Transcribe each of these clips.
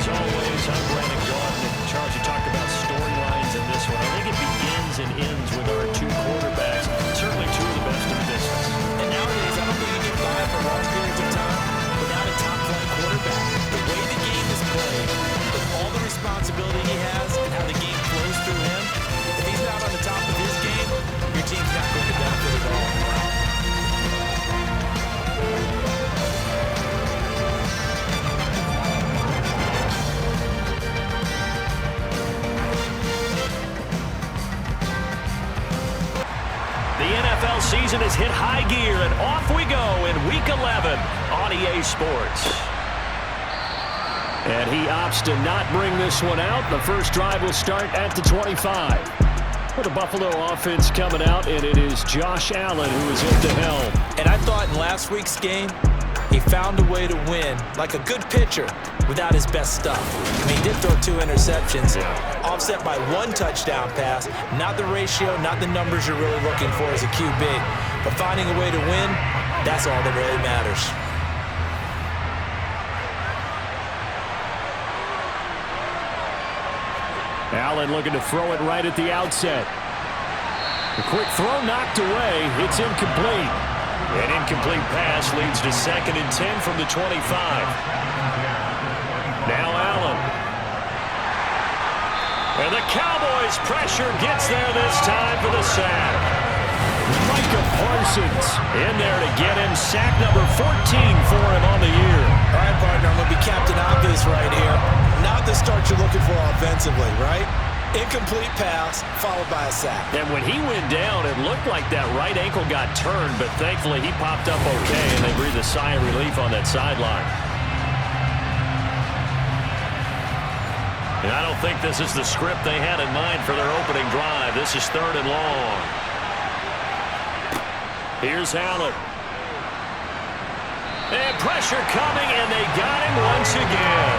as always, I'm Brandon Gaudin. And Charles, you talked about storylines in this one. I think it begins and ends with our two quarterbacks, certainly two of the best in the business. And nowadays, I don't think you get by for long periods of time without a top-flight quarterback. The way the game is played, with all the responsibility he has and how the game flows through him, if he's not on the top of his game, your team's not going to benefit at all. The NFL season has hit high gear, and off we go in Week 11 on EA Sports. And he opts to not bring this one out. The first drive will start at the 25. For the Buffalo offense coming out, and it is Josh Allen who is at the helm. And I thought in last week's game, he found a way to win, like a good pitcher, without his best stuff. I mean, he did throw 2 interceptions, offset by 1 touchdown pass. Not the ratio, not the numbers you're really looking for as a QB. But finding a way to win, that's all that really matters. Allen looking to throw it right at the outset. The quick throw knocked away. It's incomplete. An incomplete pass leads to 2nd and 10 from the 25. Now Allen. And the Cowboys pressure gets there this time for the sack. Micah Parsons in there to get him. Sack number 14 for him on the year. All right, partner, I'm going to be Captain Obvious right here. Not the start you're looking for offensively, right? Incomplete pass, followed by a sack. And when he went down, it looked like that right ankle got turned, but thankfully he popped up okay, and they breathed a sigh of relief on that sideline. And I don't think this is the script they had in mind for their opening drive. This is 3rd and long. Here's Allen. And pressure coming, and they got him once again.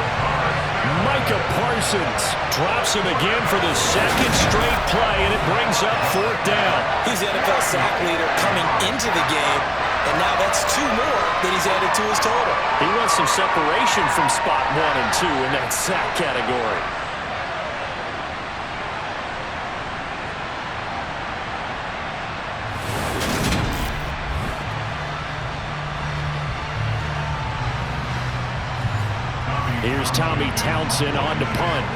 Micah Parsons drops him again for the 2nd straight play, and it brings up 4th down. He's the NFL sack leader coming into the game, and now that's 2 more that he's added to his total. He wants some separation from spot 1 and 2 in that sack category. Here's Tommy Townsend on to punt.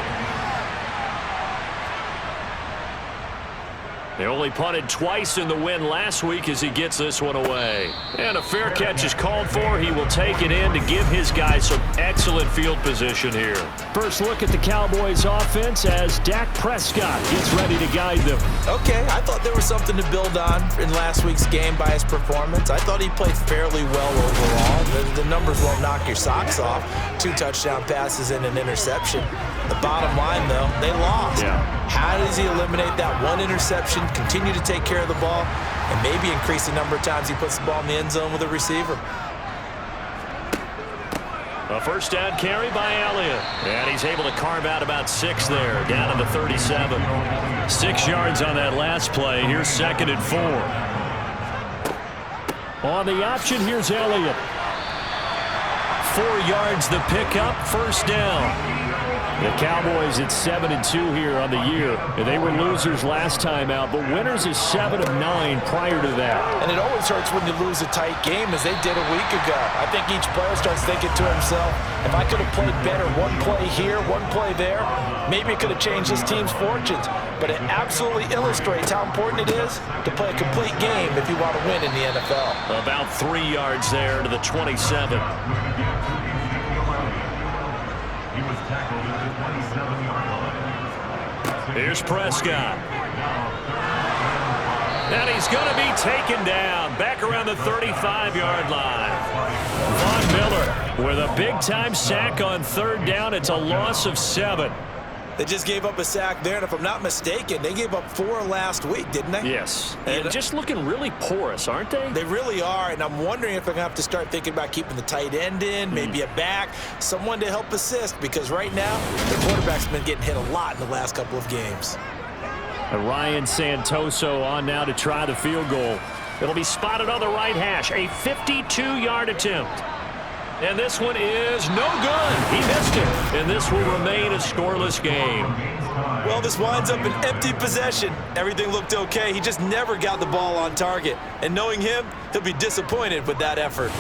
They only punted twice in the win last week as he gets this one away. And a fair catch is called for. He will take it in to give his guys some excellent field position here. First look at the Cowboys offense as Dak Prescott gets ready to guide them. Okay, I thought there was something to build on in last week's game by his performance. I thought he played fairly well overall. The numbers won't knock your socks off. 2 touchdown passes and an interception. The bottom line, though, they lost. How does he eliminate that 1 interception, continue to take care of the ball, and maybe increase the number of times he puts the ball in the end zone with a receiver? A first down carry by Elliott. And he's able to carve out about 6 there, down to the 37. 6 yards on that last play. Here's 2nd and 4. On the option, here's Elliott. 4 yards the pickup, first down. The Cowboys at 7-2 here on the year. They were losers last time out, but winners is 7 of 9 prior to that. And it always hurts when you lose a tight game, as they did a week ago. I think each player starts thinking to himself, if I could have played better 1 play here, 1 play there, maybe it could have changed this team's fortunes. But it absolutely illustrates how important it is to play a complete game if you want to win in the NFL. About 3 yards there to the 27. Here's Prescott. And he's going to be taken down back around the 35-yard line. Von Miller with a big-time sack on 3rd down. It's a loss of 7. They just gave up a sack there, and if I'm not mistaken, they gave up 4 last week, didn't they? Yes, and just looking really porous, aren't they? They really are, and I'm wondering if they're going to have to start thinking about keeping the tight end in, maybe a back, someone to help assist, because right now, the quarterback's been getting hit a lot in the last couple of games. And Ryan Santoso on now to try the field goal. It'll be spotted on the right hash, a 52-yard attempt. And this one is no good. He missed it. And this will remain a scoreless game. Well, this winds up an empty possession. Everything looked okay. He just never got the ball on target. And knowing him, he'll be disappointed with that effort.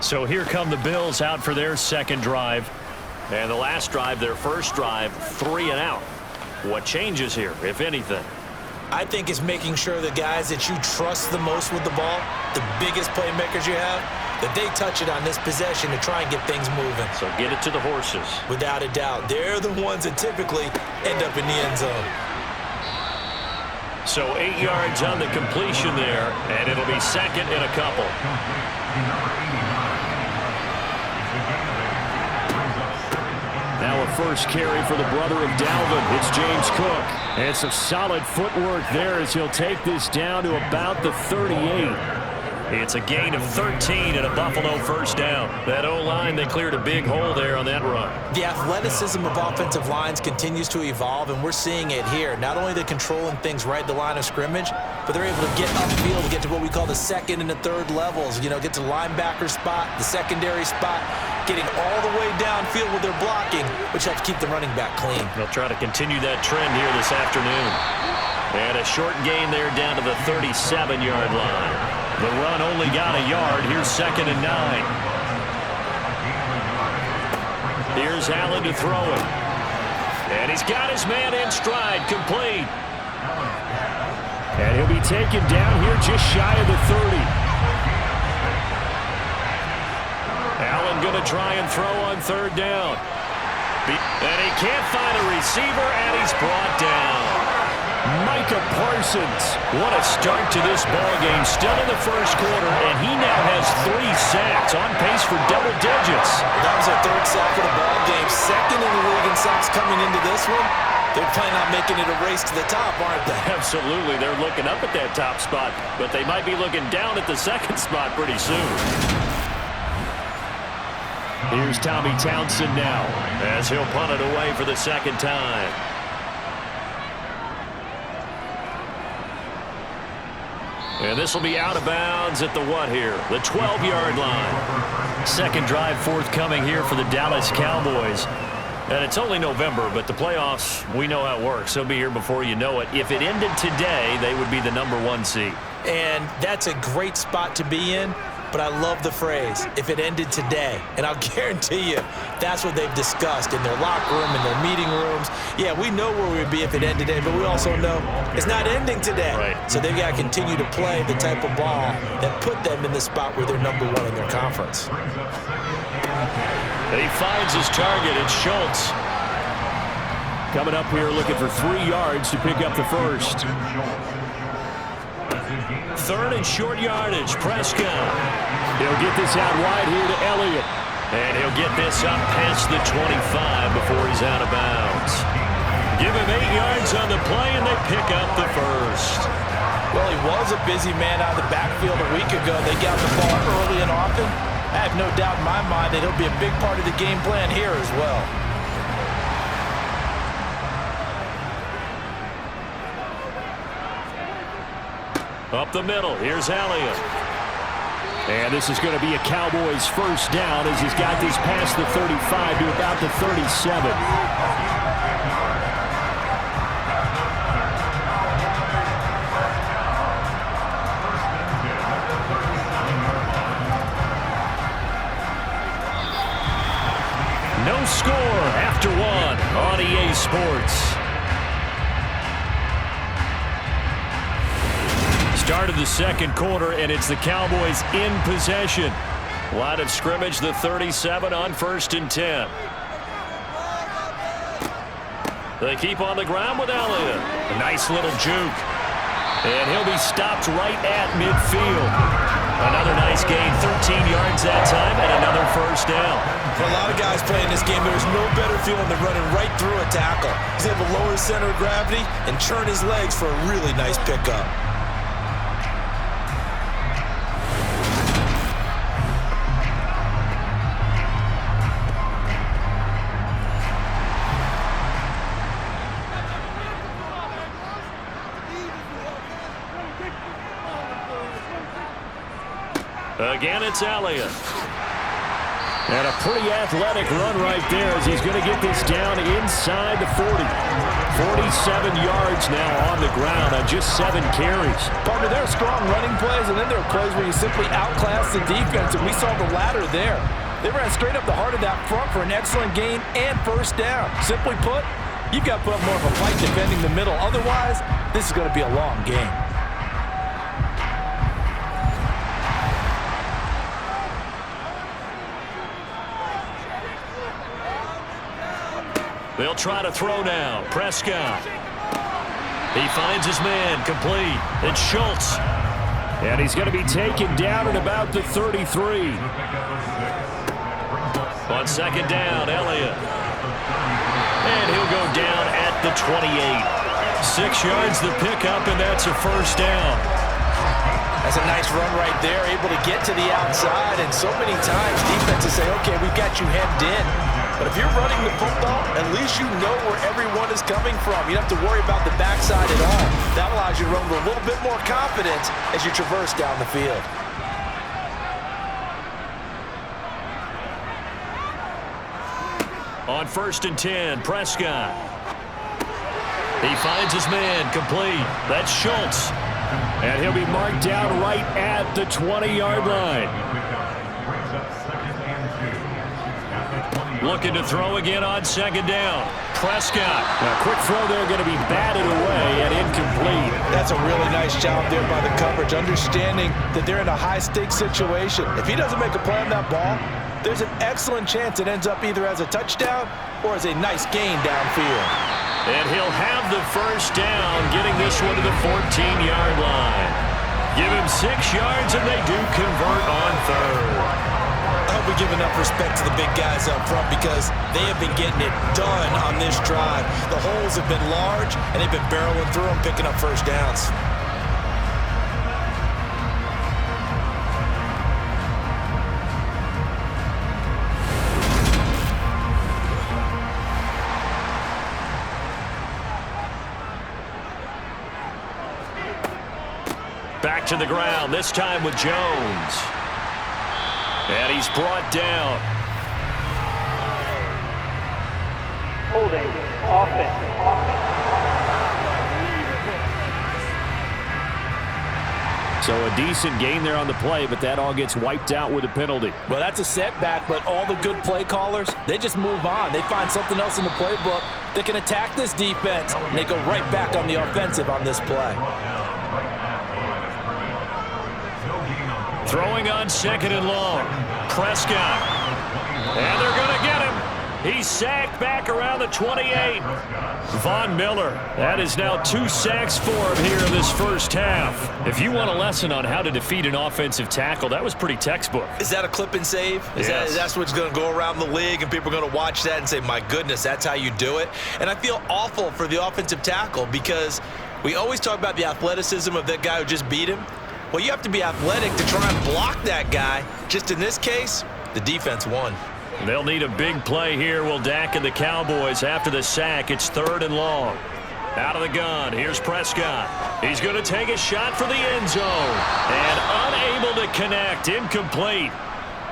So here come the Bills out for their second drive. And the last drive, their first drive, 3 and out. What changes here, if anything? I think it's making sure the guys that you trust the most with the ball, the biggest playmakers you have, that they touch it on this possession to try and get things moving. So get it to the horses. Without a doubt. They're the ones that typically end up in the end zone. So 8 yards on the completion there, and it'll be second and a couple. Now a first carry for the brother of Dalvin. It's James Cook. And some solid footwork there as he'll take this down to about the 38. It's a gain of 13 and a Buffalo first down. That O-line, they cleared a big hole there on that run. The athleticism of offensive lines continues to evolve, and we're seeing it here. Not only are they controlling things right at the line of scrimmage, but they're able to get upfield to get to what we call the second and the third levels. You know, get to the linebacker spot, the secondary spot, getting all the way downfield with their blocking, which helps keep the running back clean. They'll try to continue that trend here this afternoon. And a short gain there down to the 37-yard line. The run only got a yard. Here's second and 9. Here's Allen to throw it. And he's got his man in stride, complete. And he'll be taken down here just shy of the 30. Allen going to try and throw on third down. And he can't find a receiver, and he's brought down. Micah Parsons, what a start to this ball game. Still in the first quarter, and he now has 3 sacks, on pace for double digits. That was their 3rd sack of the ball game. Second in the league in sacks coming into this one. They're planning on making it a race to the top, aren't they? Absolutely. They're looking up at that top spot, but they might be looking down at the second spot pretty soon. Here's Tommy Townsend now, as he'll punt it away for the second time. And this will be out of bounds at the what here? The 12-yard line. Second drive forthcoming here for the Dallas Cowboys. And it's only November, but the playoffs, we know how it works. They'll be here before you know it. If it ended today, they would be the #1 seed. And that's a great spot to be in. But I love the phrase, if it ended today. And I'll guarantee you, that's what they've discussed in their locker room, in their meeting rooms. Yeah, we know where we'd be if it ended today, but we also know it's not ending today. Right. So they've got to continue to play the type of ball that put them in the spot where they're #1 in their conference. And he finds his target. It's Schultz. Coming up here looking for 3 yards to pick up the first. 3rd and short yardage. Prescott. He'll get this out wide here to Elliott. And he'll get this up past the 25 before he's out of bounds. Give him 8 yards on the play, and they pick up the first. Well, he was a busy man out of the backfield a week ago. They got the ball early and often. I have no doubt in my mind that he'll be a big part of the game plan here as well. Up the middle, here's Elliott. And this is going to be a Cowboys first down as he's got this past the 35 to about the 37. No score after 1 on EA Sports. Start of the second quarter, and it's the Cowboys in possession. Line of scrimmage, the 37 on 1st and 10. They keep on the ground with Elliott. A nice little juke. And he'll be stopped right at midfield. Another nice gain, 13 yards that time, and another first down. For a lot of guys playing this game, there's no better feeling than running right through a tackle. He's able to lower his center of gravity and turn his legs for a really nice pickup. Again, it's Elliott. And a pretty athletic run right there as he's going to get this down inside the 40. 47 yards now on the ground on just 7 carries. Partner, there are strong running plays, and then there are plays where you simply outclass the defense, and we saw the latter there. They ran straight up the heart of that front for an excellent gain and first down. Simply put, you've got to put up more of a fight defending the middle. Otherwise, this is going to be a long game. They'll try to throw now. Prescott. He finds his man, complete. It's Schultz. And he's going to be taken down at about the 33. On second down, Elliott. And he'll go down at the 28. 6 yards the pickup, and that's a first down. That's a nice run right there, able to get to the outside, and so many times defenses say, okay, we've got you hemmed in. But if you're running the football, at least you know where everyone is coming from. You don't have to worry about the backside at all. That allows you to run with a little bit more confidence as you traverse down the field. On first and 10, Prescott. He finds his man, complete. That's Schultz. And he'll be marked down right at the 20-yard line. Looking to throw again on second down. Prescott. A quick throw there, going to be batted away and incomplete. That's a really nice job there by the coverage, understanding that they're in a high-stakes situation. If he doesn't make a play on that ball, there's an excellent chance it ends up either as a touchdown or as a nice gain downfield. And he'll have the first down, getting this one to the 14-yard line. Give him 6 yards, and they do convert on third. I hope we give enough respect to the big guys up front because they have been getting it done on this drive. The holes have been large, and they've been barreling through them, picking up first downs. Back to the ground, this time with Jones. And he's brought down. Holding, offense. So a decent gain there on the play, but that all gets wiped out with a penalty. Well, that's a setback, but all the good play callers, they just move on. They find something else in the playbook that can attack this defense, and they go right back on the offensive on this play. Throwing on second and long. Prescott. And they're going to get him. He's sacked back around the 28. Von Miller. That is now 2 sacks for him here in this first half. If you want a lesson on how to defeat an offensive tackle, that was pretty textbook. Is that a clip and save? Yes. That's what's going to go around the league, and people are going to watch that and say, my goodness, that's how you do it? And I feel awful for the offensive tackle because we always talk about the athleticism of that guy who just beat him. Well, you have to be athletic to try and block that guy. Just in this case, the defense won. They'll need a big play here, will Dak and the Cowboys after the sack. It's third and long. Out of the gun, here's Prescott. He's going to take a shot for the end zone. And unable to connect, incomplete.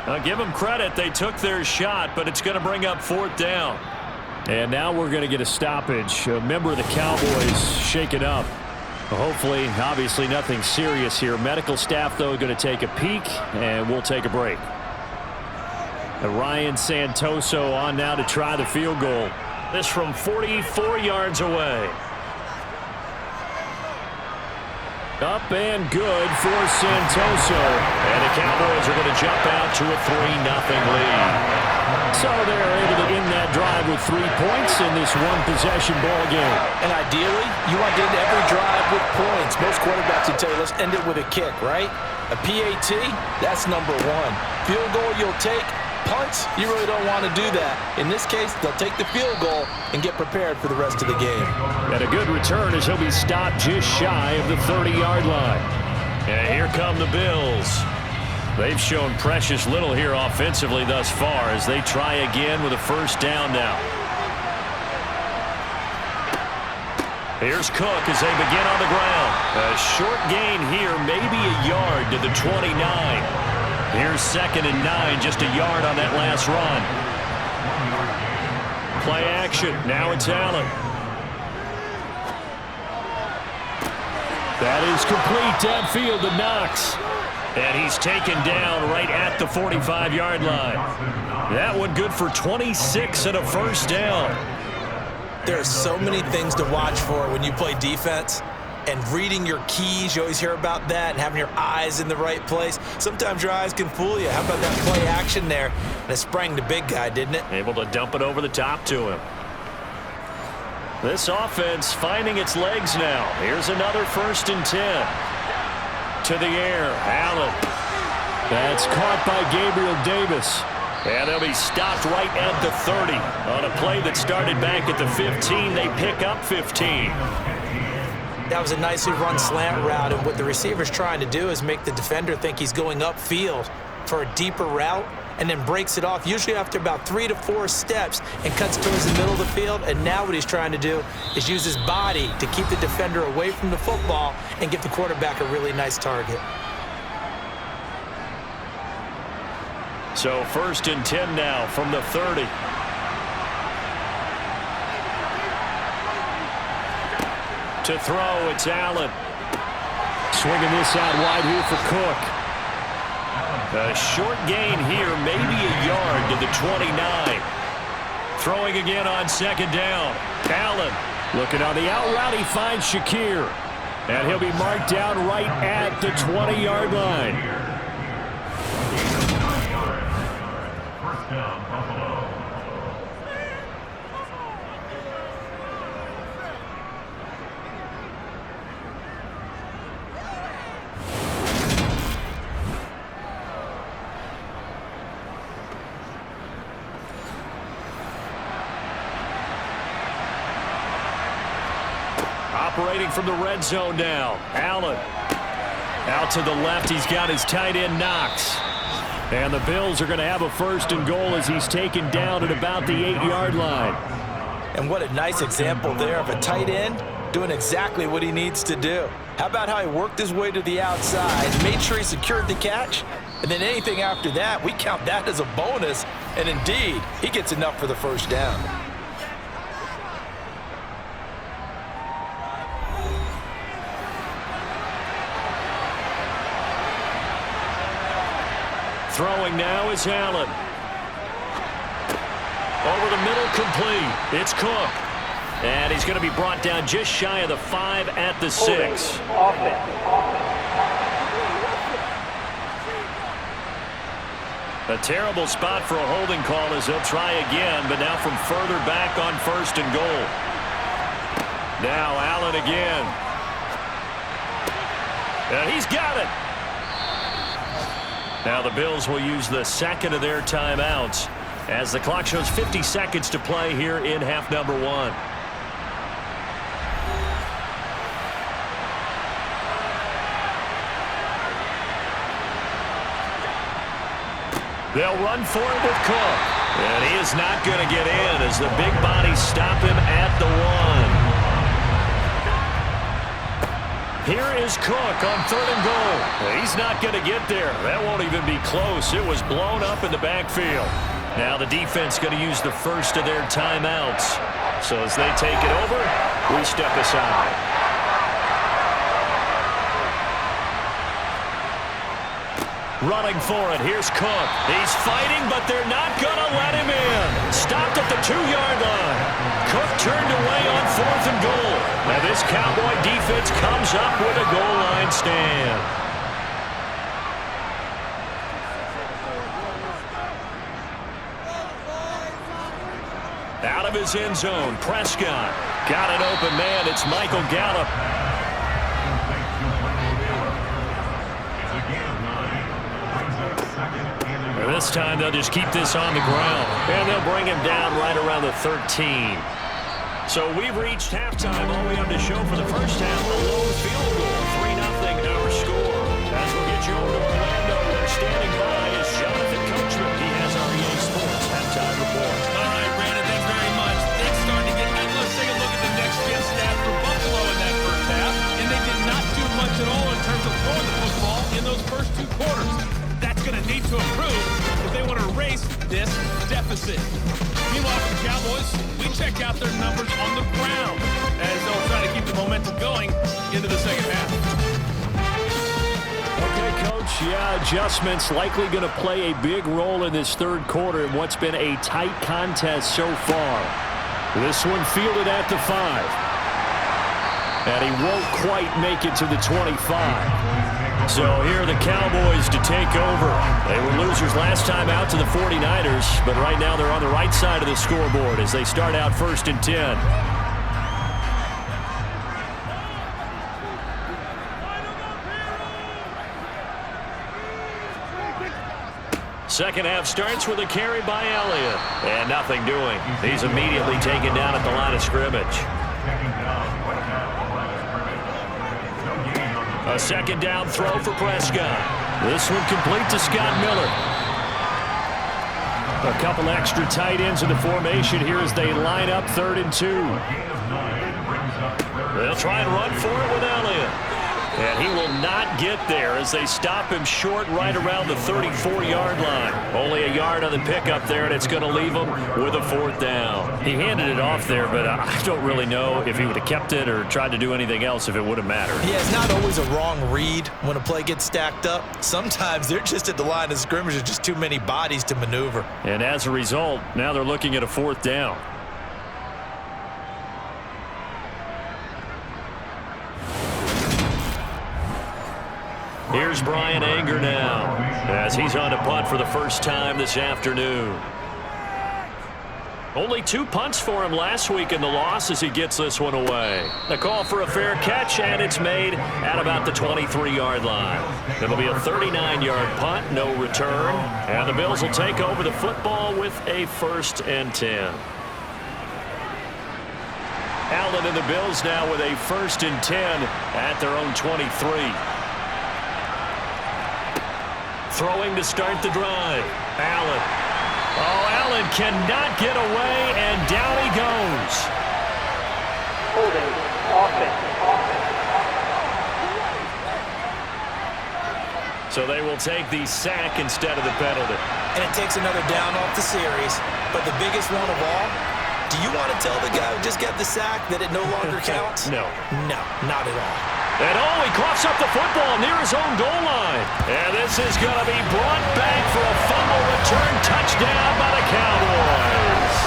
Now, give them credit, they took their shot, but it's going to bring up fourth down. And now we're going to get a stoppage. A member of the Cowboys shaken up. Hopefully, obviously nothing serious here. Medical staff, though, going to take a peek, and we'll take a break. Ryan Santoso on now to try the field goal. This from 44 yards away. Up and good for Santoso. And the Cowboys are going to jump out to a 3-0 lead. So they're able to end that drive with 3 points in this one-possession ball game. And ideally, you want to end every drive with points. Most quarterbacks would tell you, let's end it with a kick, right? A PAT, that's number 1. Field goal you'll take. Punts, you really don't want to do that. In this case, they'll take the field goal and get prepared for the rest of the game. And a good return as he'll be stopped just shy of the 30-yard line. And here come the Bills. They've shown precious little here offensively thus far as they try again with a first down now. Here's Cook as they begin on the ground. A short gain here, maybe a yard to the 29. Here's 2nd and 9, just a yard on that last run. Play action. Now it's Allen. That is complete downfield to Knox. And he's taken down right at the 45-yard line. That one good for 26 and a first down. There are so many things to watch for when you play defense. And reading your keys, you always hear about that, and having your eyes in the right place. Sometimes your eyes can fool you. How about that play action there? And it sprang the big guy, didn't it? Able to dump it over the top to him. This offense finding its legs now. Here's another 1st and 10. To the air, Allen. That's caught by Gabriel Davis. And they'll be stopped right at the 30. On a play that started back at the 15, they pick up 15. That was a nicely run slant route, and what the receiver's trying to do is make the defender think he's going upfield for a deeper route, and then breaks it off, usually after about 3 to 4 steps, and cuts towards the middle of the field. And now what he's trying to do is use his body to keep the defender away from the football and give the quarterback a really nice target. So 1st and 10 now from the 30. To throw, it's Allen. Swinging this out wide here for Cook. A short gain here, maybe a yard to the 29. Throwing again on 2nd down. Allen. Looking on the out route, he finds Shakir. And he'll be marked down right at the 20-yard line. First down, Buffalo. Operating from the red zone now. Allen. Out to the left, he's got his tight end Knox. And the Bills are going to have a 1st and goal as he's taken down at about the 8-yard line. And what a nice example there of a tight end doing exactly what he needs to do. How about how he worked his way to the outside, made sure he secured the catch, and then anything after that, we count that as a bonus. And indeed, he gets enough for the 1st down. Throwing now is Allen. Over the middle, complete. It's Cook. And he's going to be brought down just shy of the 5 at the 6. A terrible spot for a holding call as they'll try again, but now from further back on 1st and goal. Now Allen again. And he's got it. Now the Bills will use the 2nd of their timeouts as the clock shows 50 seconds to play here in half number 1. They'll run for it with Cook. And he is not going to get in as the big bodies stop him at the 1. Here is Cook on 3rd and goal. He's not going to get there. That won't even be close. It was blown up in the backfield. Now the defense going to use the 1st of their timeouts. So as they take it over, we step aside. Running for it. Here's Cook. He's fighting, but they're not going to let him in. Stopped at the 2-yard line. Cook turned away on 4th and goal. Now this Cowboy defense comes up with a goal line stand. Out of his end zone, Prescott. Got an open man. It's Michael Gallup. This time they'll just keep this on the ground. And they'll bring him down right around the 13. So we've reached halftime. All we have to show for the first half, a lone field goal. 3-0 our score. As we'll get you over to Orlando, where standing by is Jonathan Coachman. He has our EA Sports halftime report. All right, Brandon, thanks very much. Things starting to get – let's take a look at the next-gen stats for Buffalo in that first half. And they did not do much at all in terms of throwing the football in those first 2 quarters. That's going to need to deficit. Meanwhile, for the Cowboys, we check out their numbers on the ground as they'll try to keep the momentum going into the second half. Okay, Coach, yeah, adjustments likely going to play a big role in this third quarter in what's been a tight contest so far. This one fielded at the 5. And he won't quite make it to the 25. So here are the Cowboys to take over. They were losers last time out to the 49ers, but right now they're on the right side of the scoreboard as they start out 1st and 10. Second half starts with a carry by Elliott. And nothing doing. He's immediately taken down at the line of scrimmage. A second down throw for Prescott. This one complete to Scott Miller. A couple extra tight ends in the formation here as they line up 3rd and 2. They'll try and run for it with Elliott. And he will not get there as they stop him short right around the 34-yard line. Only a yard on the pickup there, and it's going to leave him with a 4th down. He handed it off there, but I don't really know if he would have kept it or tried to do anything else if it would have mattered. Yeah, it's not always a wrong read when a play gets stacked up. Sometimes they're just at the line of scrimmage. There's just too many bodies to maneuver. And as a result, now they're looking at a 4th down. Here's Brian Anger now as he's on to punt for the first time this afternoon. Only 2 punts for him last week in the loss as he gets this one away. A call for a fair catch, and it's made at about the 23-yard line. It'll be a 39-yard punt, no return, and the Bills will take over the football with a 1st and 10. Allen and the Bills now with a 1st and 10 at their own 23. Throwing to start the drive. Allen. Oh, Allen cannot get away, and down he goes. Holding. Offense. So they will take the sack instead of the penalty. And it takes another down off the series. But the biggest one of all, do you want to tell the guy who just got the sack that it no longer counts? No. No, not at all. And he coughs up the football near his own goal line. And this is going to be brought back for a fumble return touchdown by the Cowboys.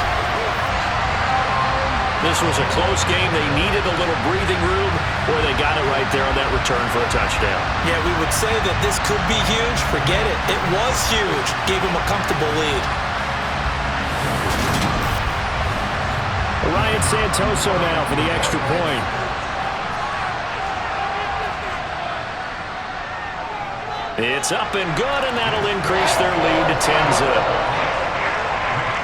This was a close game. They needed a little breathing room, or they got it right there on that return for a touchdown. Yeah, we would say that this could be huge. Forget it. It was huge. Gave him a comfortable lead. Ryan Santoso now for the extra point. It's up and good, and that'll increase their lead to 10-zip.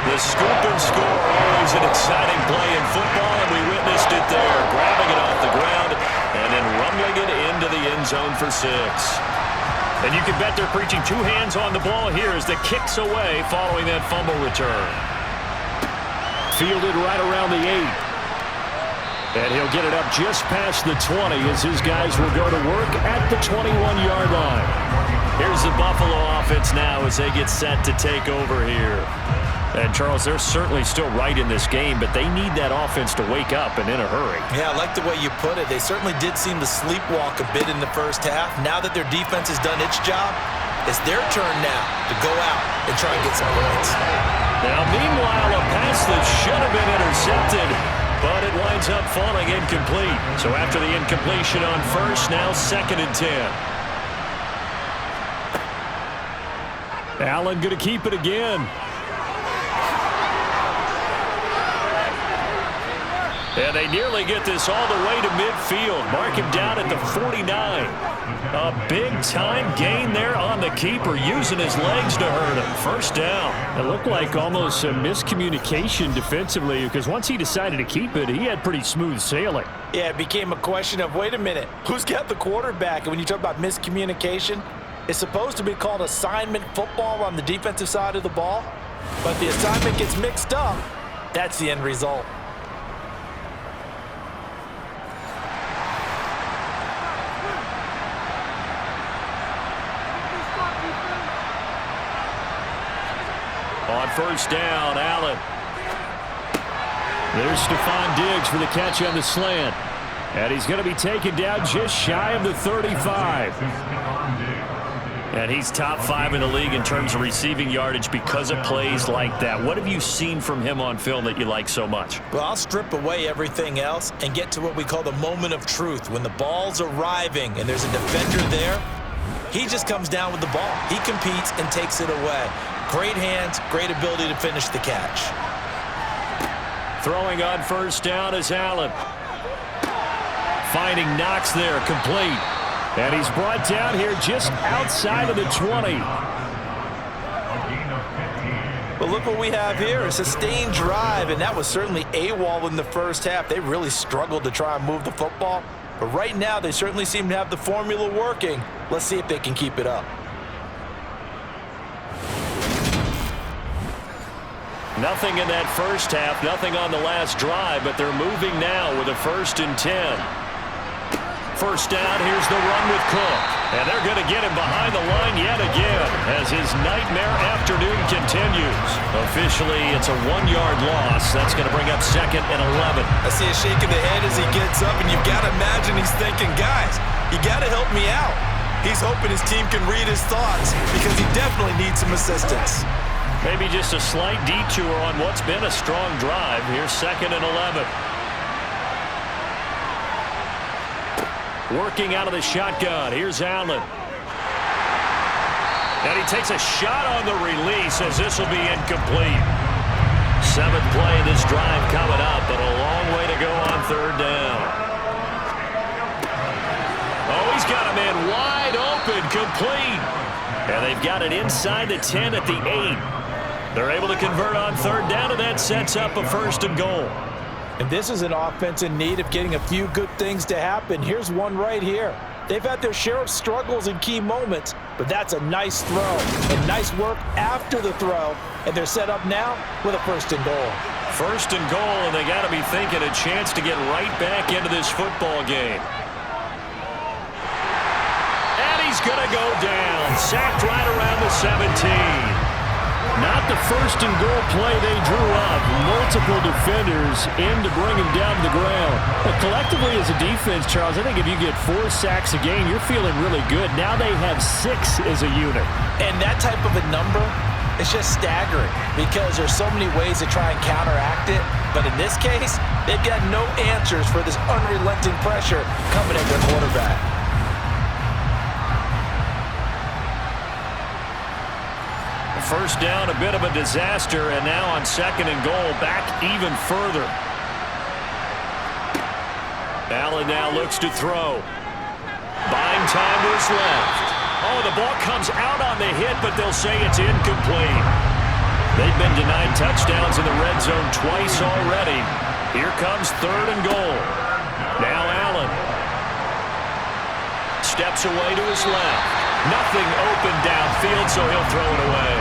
The scoop and score, always an exciting play in football, and we witnessed it there, grabbing it off the ground and then rumbling it into the end zone for 6. And you can bet they're preaching 2 hands on the ball here as the kick's away following that fumble return. Fielded right around the 8. And he'll get it up just past the 20 as his guys will go to work at the 21-yard line. Here's the Buffalo offense now as they get set to take over here. And, Charles, they're certainly still right in this game, but they need that offense to wake up and in a hurry. Yeah, I like the way you put it. They certainly did seem to sleepwalk a bit in the first half. Now that their defense has done its job, it's their turn now to go out and try and get some points. Now, meanwhile, a pass that should have been intercepted, but it winds up falling incomplete. So after the incompletion on first, now 2nd and 10. Allen going to keep it again. And they nearly get this all the way to midfield. Mark him down at the 49. A big-time gain there on the keeper, using his legs to hurt him. First down. It looked like almost a miscommunication defensively because once he decided to keep it, he had pretty smooth sailing. Yeah, it became a question of, wait a minute, who's got the quarterback? And when you talk about miscommunication, it's supposed to be called assignment football on the defensive side of the ball. But the assignment gets mixed up. That's the end result. On first down, Allen. There's Stephon Diggs for the catch on the slant. And he's going to be taken down just shy of the 35. And he's top 5 in the league in terms of receiving yardage because of plays like that. What have you seen from him on film that you like so much? Well, I'll strip away everything else and get to what we call the moment of truth. When the ball's arriving and there's a defender there, he just comes down with the ball. He competes and takes it away. Great hands, great ability to finish the catch. Throwing on first down is Allen. Finding Knox there, complete. And he's brought down here just outside of the 20. But look what we have here, a sustained drive, and that was certainly AWOL in the first half. They really struggled to try and move the football. But right now, they certainly seem to have the formula working. Let's see if they can keep it up. Nothing in that first half, nothing on the last drive, but they're moving now with a 1st and 10. First down, here's the run with Cook. And they're going to get him behind the line yet again as his nightmare afternoon continues. Officially, it's a 1-yard loss. That's going to bring up 2nd and 11. I see a shake of the head as he gets up, and you've got to imagine he's thinking, guys, you got to help me out. He's hoping his team can read his thoughts because he definitely needs some assistance. Maybe just a slight detour on what's been a strong drive. Here's 2nd and 11. Working out of the shotgun. Here's Allen. And he takes a shot on the release as this will be incomplete. 7th play of this drive coming up, but a long way to go on 3rd down. Oh, he's got a man wide open, complete. And they've got it inside the 10 at the 8. They're able to convert on 3rd down, and that sets up a 1st and goal. And this is an offense in need of getting a few good things to happen. Here's one right here. They've had their share of struggles in key moments, but that's a nice throw and nice work after the throw. And they're set up now with a 1st and goal. 1st and goal, and they got to be thinking a chance to get right back into this football game. And he's going to go down. Sacked right around the 17. Not the 1st and goal play they drew up. Multiple defenders in to bring him down to the ground. But collectively as a defense, Charles, I think if you get 4 sacks a game, you're feeling really good. Now they have 6 as a unit. And that type of a number is just staggering because there's so many ways to try and counteract it. But in this case, they've got no answers for this unrelenting pressure coming at their quarterback. First down, a bit of a disaster, and now on 2nd and goal, back even further. Allen now looks to throw. Buying time to his left. Oh, the ball comes out on the hit, but they'll say it's incomplete. They've been denied touchdowns in the red zone twice already. Here comes 3rd and goal. Now Allen. Steps away to his left. Nothing open downfield, so he'll throw it away.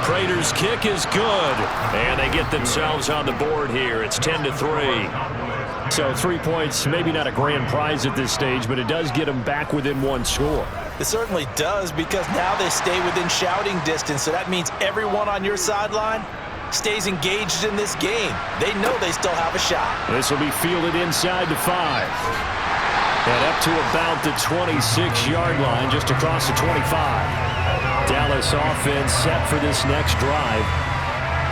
Prater's kick is good, and they get themselves on the board here. It's 10-3. So 3 points, maybe not a grand prize at this stage, but it does get them back within 1 score. It certainly does because now they stay within shouting distance, so that means everyone on your sideline stays engaged in this game. They know they still have a shot. This will be fielded inside the 5. And up to about the 26-yard line, just across the 25. Dallas offense set for this next drive.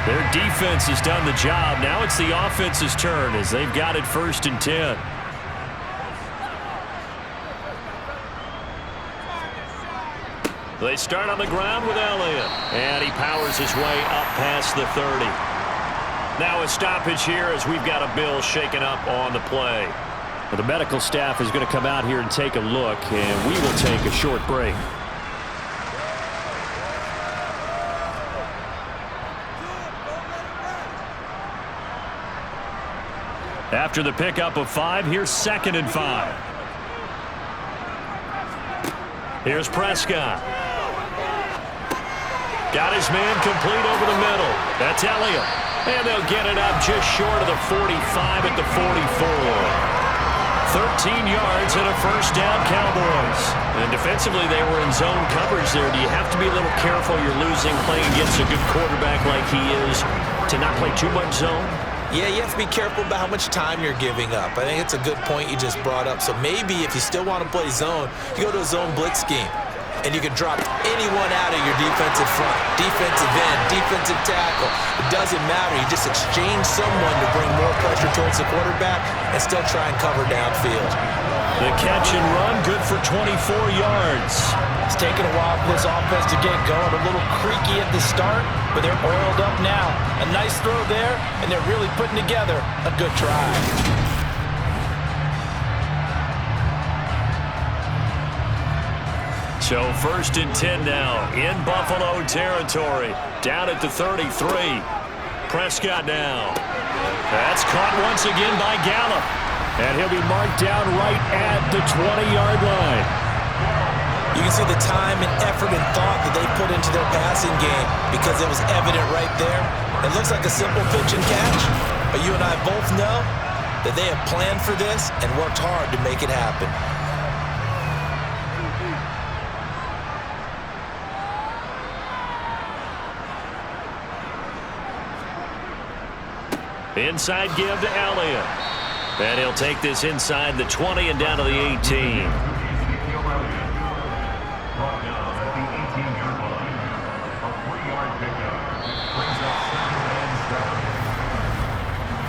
Their defense has done the job. Now it's the offense's turn as they've got it 1st and 10. They start on the ground with Elliott, and he powers his way up past the 30. Now a stoppage here as we've got a bill shaken up on the play. Well, the medical staff is going to come out here and take a look, and we will take a short break. After the pickup of 5, here's 2nd and 5. Here's Prescott. Got his man complete over the middle. That's Elliott. And they'll get it up just short of the 45 at the 44. 13 yards and a first down, Cowboys. And defensively, they were in zone coverage there. Do you have to be a little careful? You're losing playing against a good quarterback like he is to not play too much zone? Yeah, you have to be careful about how much time you're giving up. I think it's a good point you just brought up. So maybe if you still want to play zone, you go to a zone blitz scheme. And you can drop anyone out of your defensive front, defensive end, defensive tackle. It doesn't matter. You just exchange someone to bring more pressure towards the quarterback and still try and cover downfield. The catch and run, good for 24 yards. It's taken a while for this offense to get going. A little creaky at the start, but they're oiled up now. A nice throw there, and they're really putting together a good drive. So 1st and 10 now in Buffalo territory. Down at the 33. Prescott now. That's caught once again by Gallup. And he'll be marked down right at the 20-yard line. You can see the time and effort and thought that they put into their passing game because it was evident right there. It looks like a simple pitch and catch, but you and I both know that they have planned for this and worked hard to make it happen. Inside give to Elliott. And he'll take this inside the 20 and down to the 18.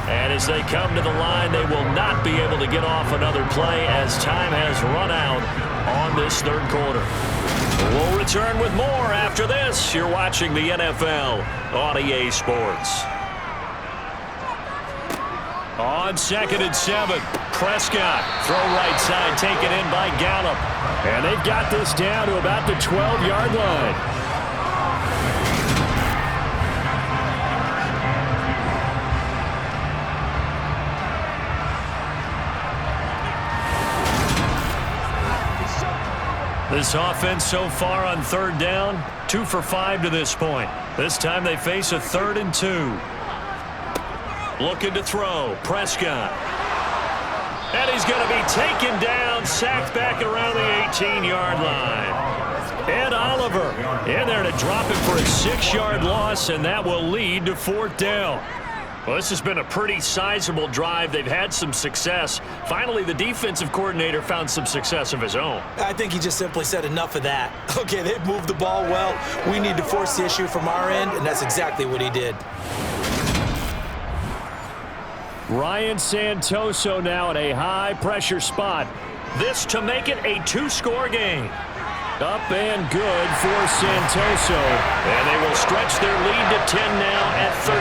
And as they come to the line, they will not be able to get off another play as time has run out on this third quarter. We'll return with more after this. You're watching the NFL on EA Sports. On 2nd and 7, Prescott, throw right side, taken in by Gallup. And they've got this down to about the 12-yard line. This offense so far on 3rd down, 2 for 5 to this point. This time they face a 3rd and 2. Looking to throw, Prescott. And he's going to be taken down, sacked back around the 18-yard line. Ed Oliver in there to drop it for a 6-yard loss, and that will lead to 4th down. Well, this has been a pretty sizable drive. They've had some success. Finally, the defensive coordinator found some success of his own. I think he just simply said enough of that. Okay, they've moved the ball well. We need to force the issue from our end, and that's exactly what he did. Ryan Santoso now in a high-pressure spot. This to make it a 2-score game. Up and good for Santoso. And they will stretch their lead to 10 now at 13-3.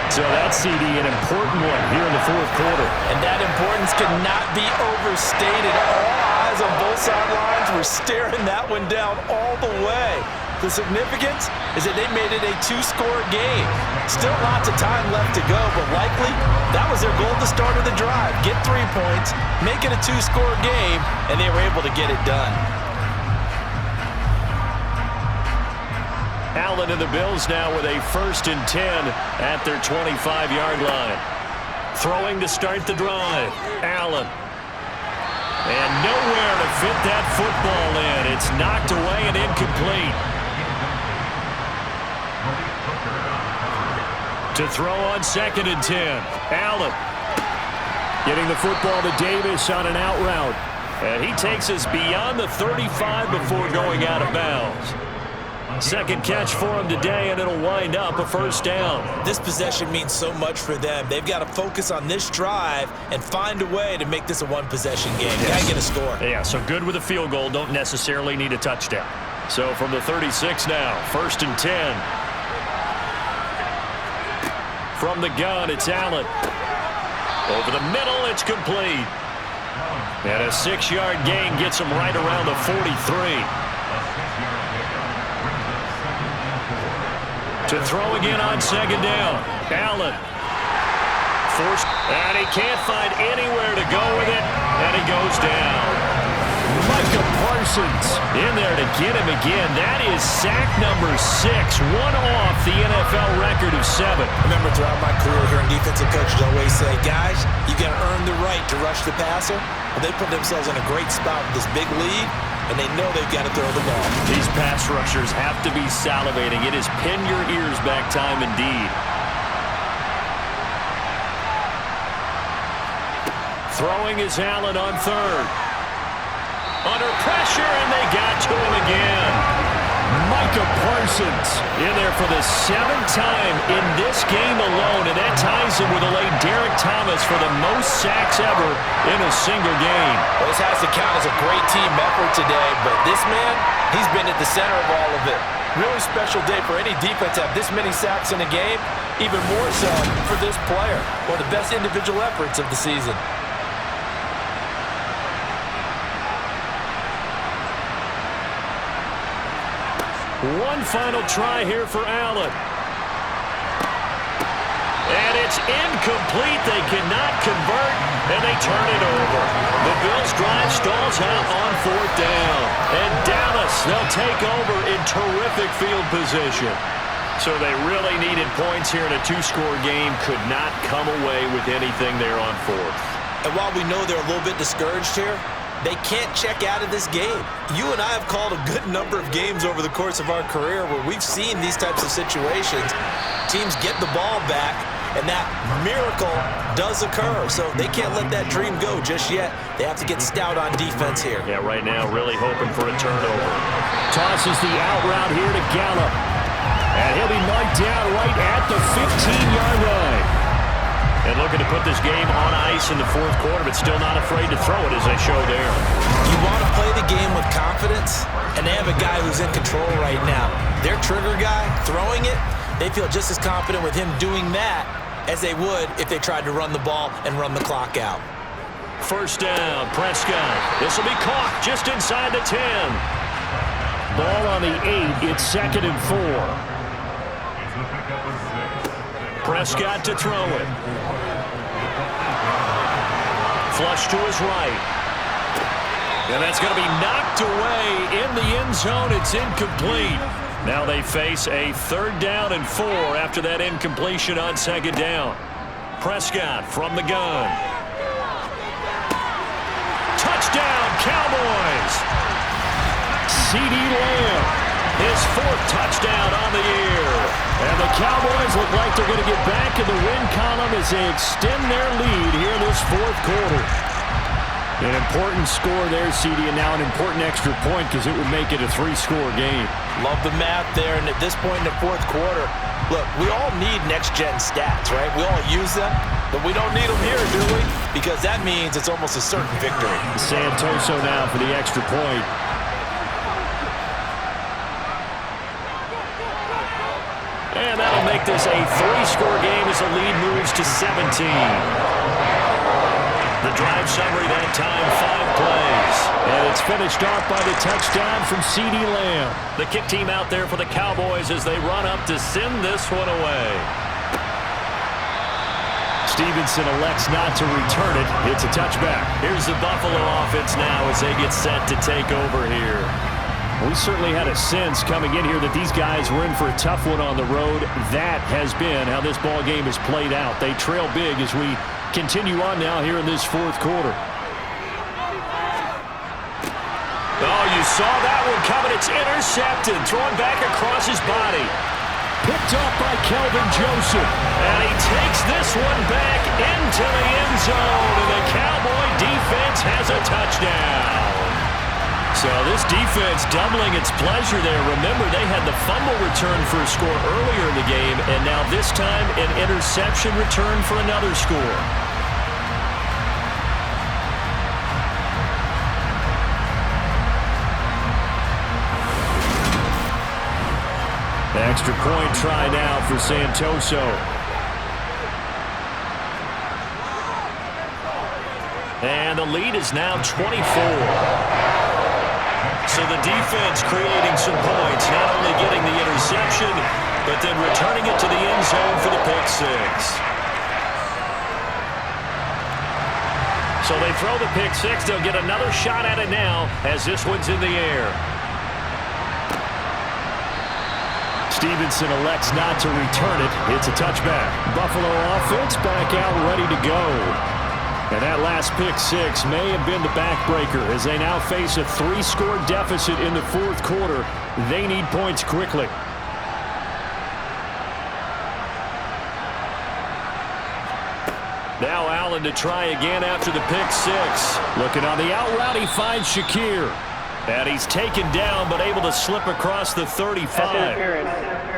So that's, CD, an important one here in the 4th quarter. And that importance cannot be overstated. All eyes on both sidelines were staring that one down all the way. The significance is that they made it a 2-score game. Still lots of time left to go, but likely that was their goal at the start of the drive. Get 3 points, make it a 2-score game, and they were able to get it done. Allen and the Bills now with a 1st and 10 at their 25-yard line. Throwing to start the drive. Allen. And nowhere to fit that football in. It's knocked away and incomplete. To throw on 2nd and 10. Allen. Getting the football to Davis on an out route. And he takes us beyond the 35 before going out of bounds. 2nd catch for him today, and it'll wind up a 1st down. This possession means so much for them. They've got to focus on this drive and find a way to make this a 1-possession game. Got to get a score. Yeah, so good with a field goal. Don't necessarily need a touchdown. So from the 36 now, 1st and 10. From the gun, it's Allen. Over the middle, it's complete. And a 6-yard gain gets him right around the 43. To throw again on 2nd down. Allen. Forced, and he can't find anywhere to go with it, and he goes down. Mike Micah Parsons in there to get him again. That is sack number 6, one off the NFL record of 7. I remember throughout my career hearing defensive coaches always say, guys, you got to earn the right to rush the passer. Well, they put themselves in a great spot with this big lead, and they know they've got to throw the ball. These pass rushers have to be salivating. It is pin your ears back time indeed. Throwing is Allen on 3rd. Under pressure, and they got to him again. Micah Parsons in there for the 7th time in this game alone, and that ties him with a late Derek Thomas for the most sacks ever in a single game. Well, this has to count as a great team effort today, but this man, he's been at the center of all of it. Really special day for any defense to have this many sacks in a game, even more so for this player. One of the best individual efforts of the season. One final try here for Allen. And it's incomplete. They cannot convert, and they turn it over. The Bills' drive stalls out on 4th down. And Dallas, they'll take over in terrific field position. So they really needed points here in a 2-score game. Could not come away with anything there on 4th. And while we know they're a little bit discouraged here, they can't check out of this game. You and I have called a good number of games over the course of our career where we've seen these types of situations. Teams get the ball back, and that miracle does occur. So they can't let that dream go just yet. They have to get stout on defense here. Yeah, right now really hoping for a turnover. Tosses the out route here to Gallup. And he'll be marked down right at the 15-yard line. And looking to put this game on ice in the 4th quarter, but still not afraid to throw it as they show there. You want to play the game with confidence, and they have a guy who's in control right now. Their trigger guy, throwing it, they feel just as confident with him doing that as they would if they tried to run the ball and run the clock out. 1st down, Prescott. This will be caught just inside the 10. Ball on the 8. It's 2nd and 4. Prescott to throw it. Flush to his right. And that's going to be knocked away in the end zone. It's incomplete. Now they face a 3rd down and 4 after that incompletion on 2nd down. Prescott from the gun. Touchdown, Cowboys! CeeDee Lamb, his 4th touchdown on the year. And the Cowboys look like they're going to get back in the win column as they extend their lead here in this 4th quarter. An important score there, CD, and now an important extra point because it would make it a 3-score game. Love the math there, and at this point in the 4th quarter, look, we all need next-gen stats, right? We all use them, but we don't need them here, do we? Because that means it's almost a certain victory. Santoso now for the extra point. And that'll make this a 3-score game as the lead moves to 17. The drive summary that time, 5 plays. And it's finished off by the touchdown from CeeDee Lamb. The kick team out there for the Cowboys as they run up to send this one away. Stevenson elects not to return it. It's a touchback. Here's the Buffalo offense now as they get set to take over here. We certainly had a sense coming in here that these guys were in for a tough one on the road. That has been how this ball game has played out. They trail big as we continue on now here in this 4th quarter. Oh, you saw that one coming. It's intercepted. Thrown back across his body. Picked off by Kelvin Joseph. And he takes this one back into the end zone. And the Cowboy defense has a touchdown. So this defense doubling its pleasure there. Remember, they had the fumble return for a score earlier in the game, and now this time an interception return for another score. Extra point try now for Santoso. And the lead is now 24. So the defense creating some points, not only getting the interception, but then returning it to the end zone for the pick six. So they throw the pick six. They'll get another shot at it now as this one's in the air. Stevenson elects not to return it. It's a touchback. Buffalo offense back out ready to go. And that last pick six may have been the backbreaker as they now face a 3-score deficit in the fourth quarter. They need points quickly. Now Allen to try again after the pick six. Looking on the out route, he finds Shakir. And he's taken down but able to slip across the 35.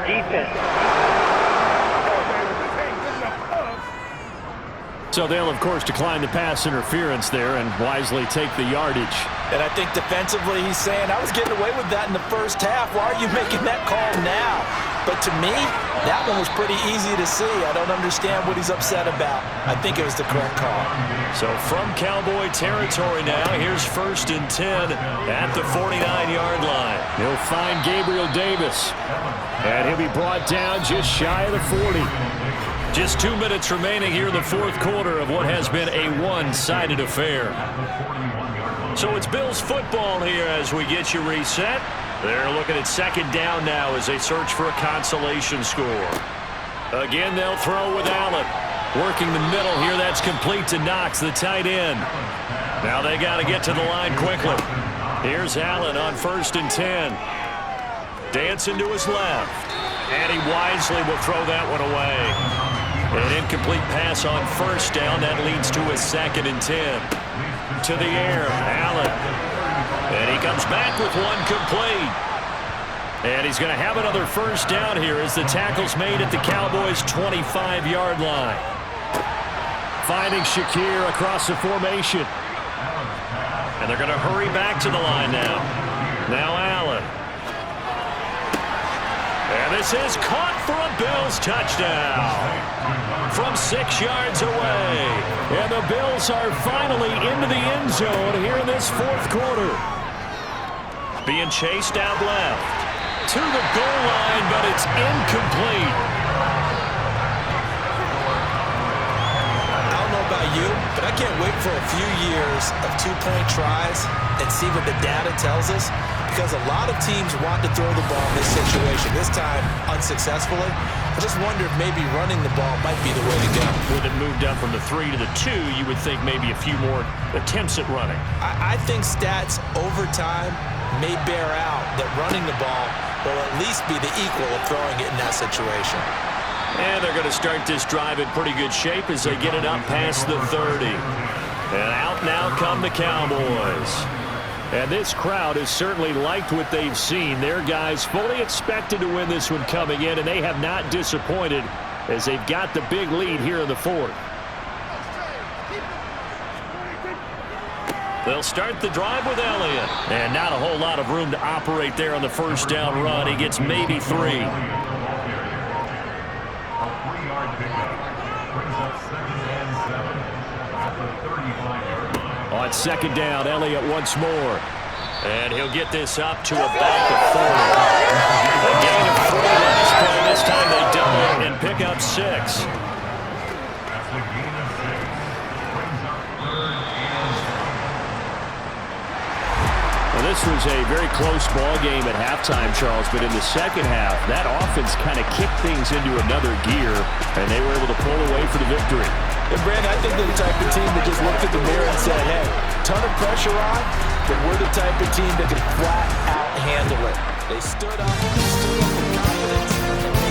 Defense. So they'll, of course, decline the pass interference there and wisely take the yardage. And I think defensively he's saying, I was getting away with that in the first half. Why are you making that call now? But to me, that one was pretty easy to see. I don't understand what he's upset about. I think it was the correct call. So from Cowboy territory now, here's 1st and 10 at the 49-yard line. He'll find Gabriel Davis. And he'll be brought down just shy of the 40. Just 2 minutes remaining here in the fourth quarter of what has been a one-sided affair. So it's Bills football here as we get you reset. They're looking at 2nd down now as they search for a consolation score. Again, they'll throw with Allen. Working the middle here, that's complete to Knox, the tight end. Now they got to get to the line quickly. Here's Allen on 1st and 10. Dancing to his left. And he wisely will throw that one away. An incomplete pass on 1st down. That leads to a 2nd and 10. To the air, Allen. And he comes back with one complete. And he's going to have another 1st down here as the tackle's made at the Cowboys' 25-yard line. Finding Shakir across the formation. And they're going to hurry back to the line now. Now Allen. And this is caught for a Bills touchdown from 6 yards away. And the Bills are finally into the end zone here in this fourth quarter. Being chased out left to the goal line, but it's incomplete. I don't know about you, but I can't wait for a few years of 2-point tries and see what the data tells us. Because a lot of teams want to throw the ball in this situation, this time unsuccessfully. I just wonder if maybe running the ball might be the way to go. With it moved up from the 3 to the 2, you would think maybe a few more attempts at running. I think stats over time may bear out that running the ball will at least be the equal of throwing it in that situation. And they're going to start this drive in pretty good shape as they get it up past the 30. And out now come the Cowboys. And this crowd has certainly liked what they've seen. Their guys fully expected to win this one coming in, and they have not disappointed as they've got the big lead here in the fourth. They'll start the drive with Elliott. And not a whole lot of room to operate there on the 1st down run. He gets maybe 3. A 3-yard pickup brings up 2nd and 7 at the 35-yard line. On 2nd down, Elliott once more. And he'll get this up to about the 40. A gain of 3 on this play. This time they double it and pick up 6. That's a gain of 6. Brings up 3rd and 7. Well, this was a very close ball game at halftime, Charles, but in the second half, that offense kind of kicked things into another gear, and they were able to pull away for the victory. And Brandon, I think they're the type of team that just looked at the mirror and said, hey, ton of pressure on, but we're the type of team that can flat out handle it. They stood up with confidence.